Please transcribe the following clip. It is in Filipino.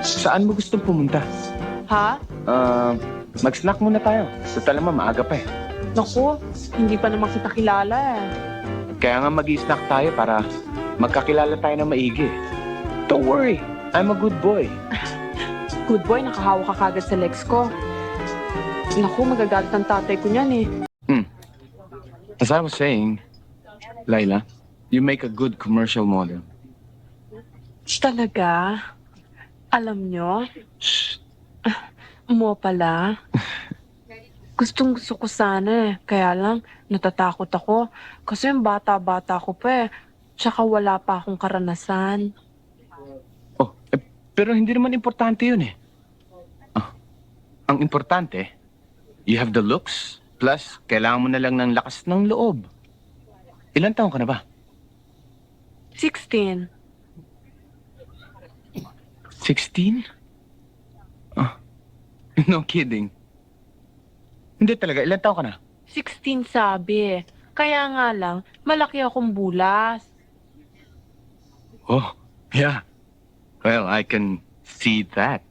Saan mo gustong pumunta? Ha? Mag-snack muna tayo. Total naman, maaga pa eh. Naku, hindi pa naman kita kilala eh. Kaya nga mag-snack tayo para magkakilala tayo na maigi. Don't worry, I'm a good boy. Good boy, nakahawak ka kagad sa legs ko. Naku, magagalit ang tatay ko niyan eh. As I was saying, Laila, you make a good commercial model. Talaga? Alam nyo? Shh. Mo pala. Gustong gusto ko sana eh. Kaya lang, natatakot ako. Kasi yung bata-bata ko pa eh. Tsaka wala pa akong karanasan. Oh, pero hindi naman importante yun eh. Ang importante, you have the looks, plus kailangan mo na lang ng lakas ng loob. Ilan taon ka na ba? 16. 16? No kidding. Hindi talaga, ilan taon ka na? 16 sabi eh. Kaya nga lang, malaki akong bulas. Oh, yeah. Well, I can see that.